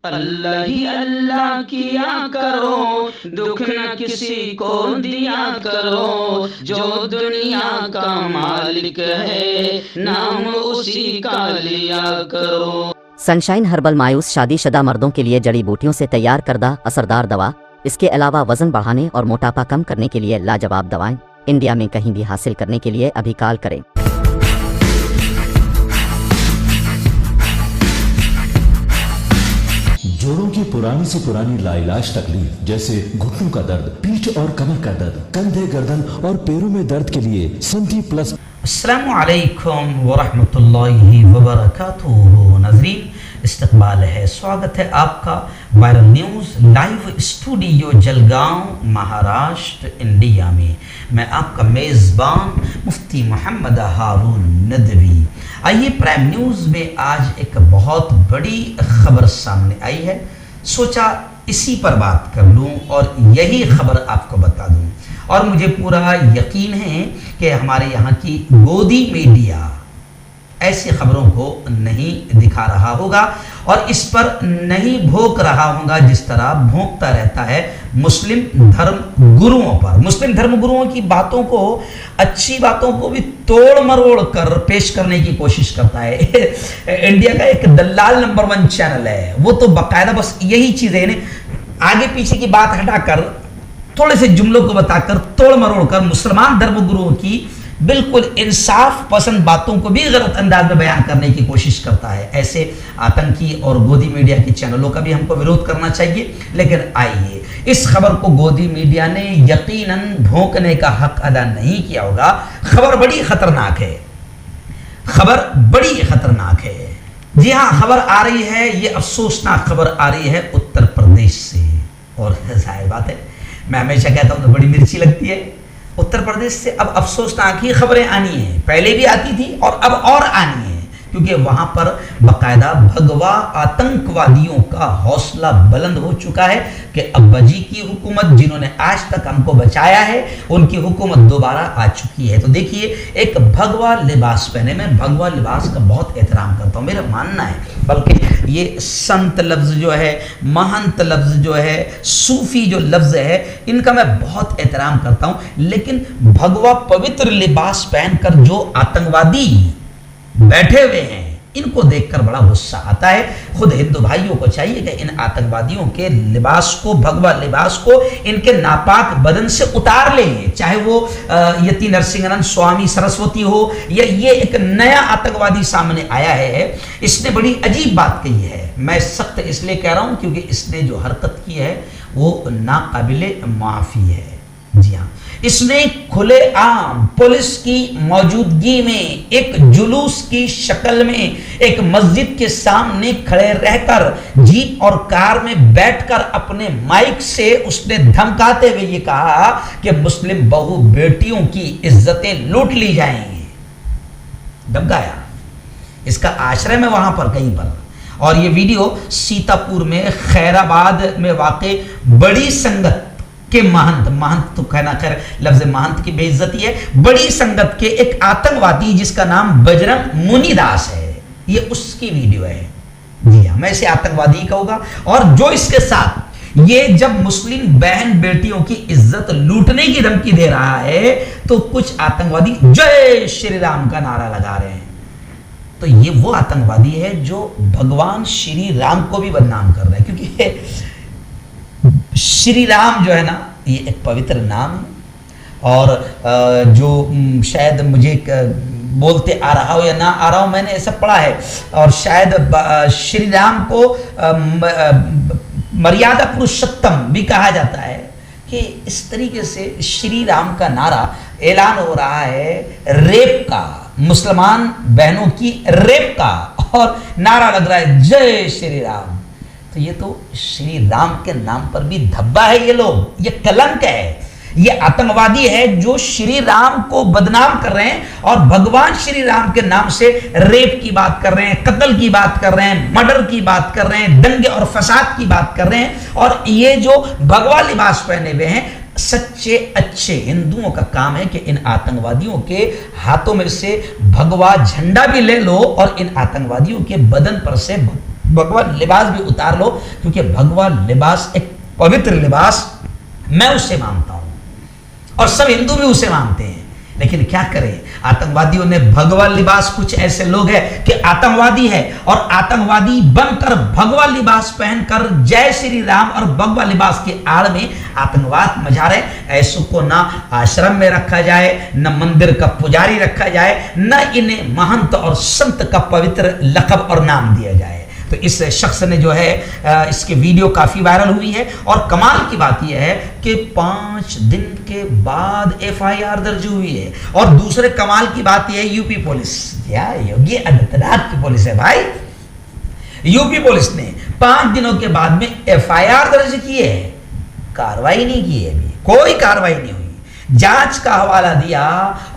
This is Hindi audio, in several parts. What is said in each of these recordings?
अल्लाह ही अल्लाह किया करो, दुख न किसी को दिया करो, जो दुनिया का मालिक है नाम उसी का लिया करो। सनशाइन हर्बल मायूस शादीशुदा मर्दों के लिए जड़ी बूटियों से तैयार करदा असरदार दवा। इसके अलावा वजन बढ़ाने और मोटापा कम करने के लिए लाजवाब दवाएं इंडिया में कहीं भी हासिल करने के लिए अभी कॉल करें। जोड़ों की पुरानी से पुरानी लाइलाज तकलीफ जैसे घुटनों का दर्द, पीठ और कमर का दर्द, कंधे, गर्दन और पैरों में दर्द के लिए संधि प्लस। अस्सलामु अलैकुम वरहमतुल्लाहि वबरकातुहू। नाज़रीन, इस्तकबाल है, स्वागत है आपका viral news live studio Jalgaon Maharashtra India में। मैं आपका मेज़बान मुफ्ती मोहम्मद हारून नदवी। आइए, प्राइम न्यूज़ में आज एक बहुत बड़ी खबर सामने आई है, सोचा इसी पर बात कर लूँ और यही खबर आपको बता दूँ। और मुझे पूरा यकीन है कि हमारे यहाँ की गोदी मीडिया ऐसी खबरों को नहीं दिखा रहा होगा और इस पर नहीं भोंक रहा होगा जिस तरह भोंकता रहता है मुस्लिम धर्म गुरुओं पर। मुस्लिम धर्म गुरुओं की बातों को, अच्छी बातों को भी तोड़ मरोड़ कर पेश करने की कोशिश करता है। इंडिया का एक दलाल नंबर 1 चैनल है, वो तो बाकायदा बस यही चीजें आगे पीछे की बात हटाकर थोड़े से जुमलों को बताकर तोड़ मरोड़ कर मुसलमान धर्म गुरुओं की बिल्कुल इंसाफ पसंद बातों को भी गलत अंदाज में बयान करने की कोशिश करता है। ऐसे आतंकी और गोदी मीडिया के चैनलों का भी हमको विरोध करना चाहिए। लेकिन आइए, इस खबर को गोदी मीडिया ने यकीनन भोंकने का हक अदा नहीं किया होगा। खबर बड़ी खतरनाक है, खबर बड़ी खतरनाक है। जी हाँ, खबर आ रही है, ये अफसोसनाक खबर आ रही है उत्तर प्रदेश से। और जाहिर बात है, मैं हमेशा कहता हूँ तो बड़ी मिर्ची लगती है। उत्तर प्रदेश से अब अफसोसनाक ही खबरें आनी है, पहले भी आती थी और अब और आनी है, क्योंकि वहां पर बाकायदा भगवा आतंकवादियों का हौसला बुलंद हो चुका है कि अब्बा जी की हुकूमत, जिन्होंने आज तक हमको बचाया है, उनकी हुकूमत दोबारा आ चुकी है। तो देखिए, एक भगवा लिबास पहने, मैं भगवा लिबास का बहुत एहतराम करता हूँ, मेरा मानना है, बल्कि ये संत लफ्ज जो है, महंत लफ्ज जो है, सूफी जो लफ्ज है, इनका मैं बहुत एहतराम करता हूँ। लेकिन भगवा पवित्र लिबास पहनकर जो आतंकवादी बैठे हुए हैं, इनको देखकर बड़ा गुस्सा आता है। खुद हिंदू भाइयों को चाहिए कि इन आतंकवादियों के लिबास को, भगवा लिबास को, इनके नापाक बदन से उतार लें, चाहे वो यति नरसिंहानंद स्वामी सरस्वती हो या ये एक नया आतंकवादी सामने आया है। इसने बड़ी अजीब बात कही है। मैं सख्त इसलिए कह रहा हूं क्योंकि इसने जो हरकत की है वो नाकाबिले माफी है। जी हाँ, इसने खुलेआम पुलिस की मौजूदगी में एक जुलूस की शक्ल में एक मस्जिद के सामने खड़े रहकर जीप और कार में बैठकर अपने माइक से उसने धमकाते हुए ये कहा कि मुस्लिम बहु बेटियों की इज्जतें लूट ली जाएंगी। धमकाया, इसका आश्रय में वहां पर कहीं पर। और ये वीडियो सीतापुर में खैराबाद में वाक़े बड़ी संगत के महंत तो कहना, खैर लफ्ज महंत की बेइज्जती है, बड़ी संगत के एक आतंकवादी जिसका नाम बजरंग मुनिदास है, ये उसकी वीडियो है। जी हाँ, मैं इसे आतंकवादी कहूंगा। और जो इसके साथ ये जब मुस्लिम बहन बेटियों की इज्जत लूटने की धमकी दे रहा है तो कुछ आतंकवादी जय श्री राम का नारा लगा रहे हैं। तो ये वो आतंकवादी है जो भगवान श्री राम को भी बदनाम कर रहे हैं, क्योंकि श्री राम जो है ना, ये एक पवित्र नाम है। और जो शायद मुझे बोलते आ रहा हो या ना आ रहा हो, मैंने ऐसा पढ़ा है। और शायद श्री राम को मर्यादा पुरुषोत्तम भी कहा जाता है कि इस तरीके से श्री राम का नारा ऐलान हो रहा है रेप का, मुसलमान बहनों की रेप का, और नारा लग रहा है जय श्री राम। तो ये तो श्री राम के नाम पर भी धब्बा है ये लोग, ये कलंक है, ये आतंकवादी है जो श्री राम को बदनाम कर रहे हैं और भगवान श्री राम के नाम से रेप की बात कर रहे हैं, कत्ल की बात कर रहे हैं, मर्डर की बात कर रहे हैं, दंगे और फसाद की बात कर रहे हैं। और ये जो भगवा लिबास पहने हुए हैं, सच्चे अच्छे हिंदुओं का काम है कि इन आतंकवादियों के हाथों में से भगवा झंडा भी ले लो और इन आतंकवादियों के बदन पर से भगवा लिबास भी उतार लो, क्योंकि भगवा लिबास एक पवित्र लिबास, मैं उसे मानता हूं और सब हिंदू भी उसे मानते हैं। लेकिन क्या करें, आतंकवादियों ने भगवा लिबास, कुछ ऐसे लोग हैं कि आतंकवादी है और आतंकवादी बनकर भगवा लिबास पहनकर जय श्री राम और भगवा लिबास के आड़ में आतंकवाद मचा रहे। ऐसों को ना आश्रम में रखा जाए, न मंदिर का पुजारी रखा जाए, न इन्हें महंत और संत का पवित्र लक़ब और नाम दिया जाए। तो इस शख्स ने जो है इसकी वीडियो काफ़ी वायरल हुई है और कमाल की बात यह है कि 5 दिन के बाद FIR दर्ज हुई है। और दूसरे कमाल की बात यह है, यूपी पुलिस, या योगी आदित्यनाथ की पुलिस है भाई, यूपी पुलिस ने 5 दिनों के बाद में FIR दर्ज की है, कार्रवाई नहीं की है, अभी कोई कार्रवाई नहीं हुई, जांच का हवाला दिया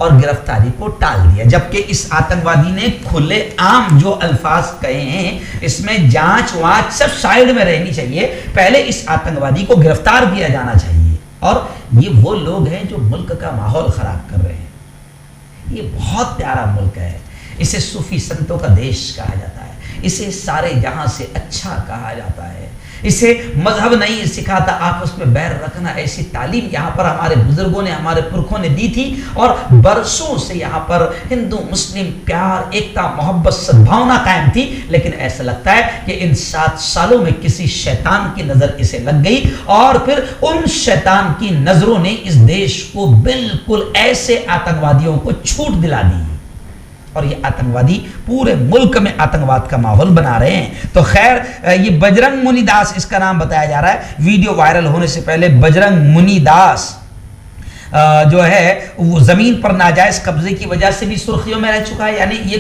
और गिरफ्तारी को टाल दिया। जबकि इस आतंकवादी ने खुले आम जो अल्फाज कहे हैं, इसमें जांच वाच सब साइड में रहनी चाहिए, पहले इस आतंकवादी को गिरफ्तार किया जाना चाहिए। और ये वो लोग हैं जो मुल्क का माहौल खराब कर रहे हैं। ये बहुत प्यारा मुल्क है, इसे सूफी संतों का देश कहा जाता है, इसे सारे जहां से अच्छा कहा जाता है, इसे मजहब नहीं सिखाता आपस में बैर रखना। ऐसी तालीम यहाँ पर हमारे बुजुर्गों ने, हमारे पुरखों ने दी थी और बरसों से यहाँ पर हिंदू मुस्लिम प्यार, एकता, मोहब्बत, सद्भावना कायम थी। लेकिन ऐसा लगता है कि इन 7 सालों में किसी शैतान की नजर इसे लग गई और फिर उन शैतान की नजरों ने इस देश को बिल्कुल ऐसे आतंकवादियों को छूट दिला दी और ये आतंकवादी पूरे मुल्क में आतंकवाद का माहौल बना रहे हैं। तो खैर, ये बजरंग मुनिदास इसका नाम बताया जा रहा है। वीडियो वायरल होने से पहले बजरंग मुनिदास जो है वो जमीन पर नाजायज कब्जे की वजह से भी सुर्खियों में रह चुका है। यानी ये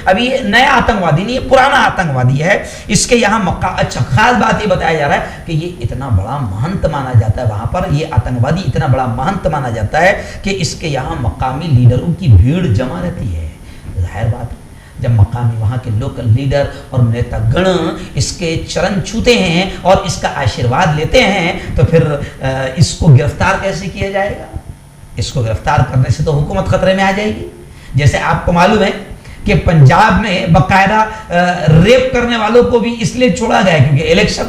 अभी नया आतंकवादी नहीं, ये पुराना आतंकवादी है। इसके यहाँ अच्छा खास बात ये बताया जा रहा है कि ये इतना बड़ा महंत माना जाता है, वहां पर ये आतंकवादी इतना बड़ा महंत माना जाता है कि इसके यहाँ मकामी लीडरों की भीड़ जमा रहती है। जाहिर बात, जब मकामी वहां के लोकल लीडर और नेतागण इसके चरण छूते हैं और इसका आशीर्वाद लेते हैं, तो फिर इसको गिरफ्तार कैसे किया जाएगा? इसको गिरफ्तार करने से तो हुकूमत खतरे में आ जाएगी। जैसे आपको मालूम है कि पंजाब में बकायदा रेप करने वालों को भी इसलिए छोड़ा गया क्योंकि इलेक्शन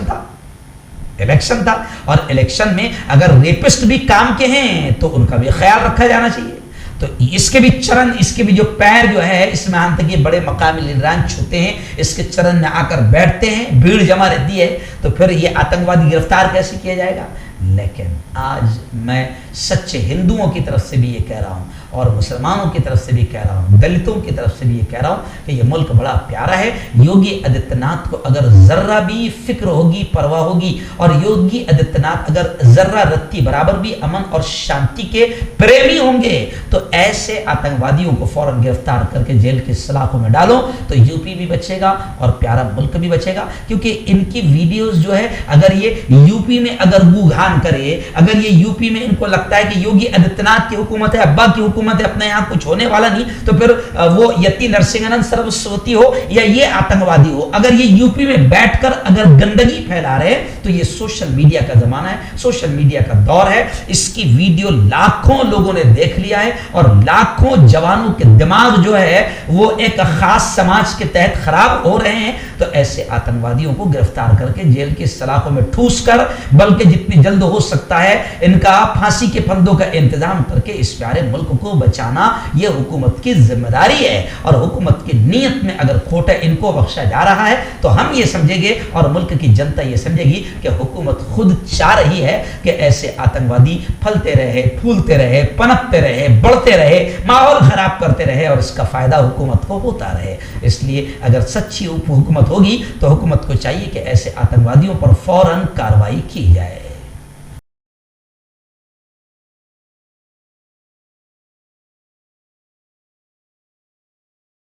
था और इलेक्शन में अगर रेपिस्ट भी काम के हैं तो उनका भी ख्याल रखा जाना चाहिए। तो इसके भी चरण, इसके भी जो पैर जो है, इसमें अंत के बड़े मकामी लीडरान छूते हैं, इसके चरण में आकर बैठते हैं, भीड़ जमा रहती है, तो फिर ये आतंकवादी गिरफ्तार कैसे किया जाएगा? लेकिन आज मैं सच्चे हिंदुओं की तरफ से भी ये कह रहा हूँ और मुसलमानों की तरफ से भी कह रहा हूँ, दलितों की तरफ से भी ये कह रहा हूँ कि ये मुल्क बड़ा प्यारा है। योगी आदित्यनाथ को अगर जर्रा भी फिक्र होगी, परवाह होगी, और योगी आदित्यनाथ अगर जर्रा रत्ती बराबर भी अमन और शांति के प्रेमी होंगे, तो ऐसे आतंकवादियों को फौरन गिरफ्तार करके जेल की सलाखों में डालो, तो यूपी भी बचेगा और प्यारा मुल्क भी बचेगा। क्योंकि इनकी वीडियोस जो है, अगर ये यूपी में अगर गुहान करे, अगर ये यूपी में इनको लगता है कि योगी आदित्यनाथ की हुकूमत है, अब्बा की हुकूमत है, अपने यहाँ कुछ होने वाला नहीं, तो फिर वो यति नरसिंहानंद सरस्वती हो या ये आतंकवादी हो, अगर ये यूपी में बैठकर अगर गंदगी फैला रहे, तो ये सोशल मीडिया का जमाना है, सोशल मीडिया का दौर है। इसकी वीडियो लाखों लोगों ने देख लिया है और लाखों जवानों के दिमाग जो है वो एक खास समाज के तहत खराब हो रहे हैं। तो ऐसे आतंकवादियों को गिरफ्तार करके जेल की सलाखों में ठूस कर, बल्कि जितनी जल्द हो सकता है इनका फांसी के फंदों का इंतजाम करके इस प्यारे मुल्क को बचाना यह हुकूमत की जिम्मेदारी है। और हुकूमत की नीयत में अगर खोट है, इनको बख्शा जा रहा है, तो हम ये समझेंगे और मुल्क की जनता ये समझेगी कि हुकूमत खुद चाह रही है कि ऐसे आतंकवादी फलते रहे, फूलते रहे, पनपते रहे, बढ़ते रहे, माहौल खराब करते रहे और इसका फायदा हुकूमत को होता रहे। इसलिए अगर सच्ची हुकूमत होगी तो हुकूमत को चाहिए कि ऐसे आतंकवादियों पर फौरन कार्रवाई की जाए।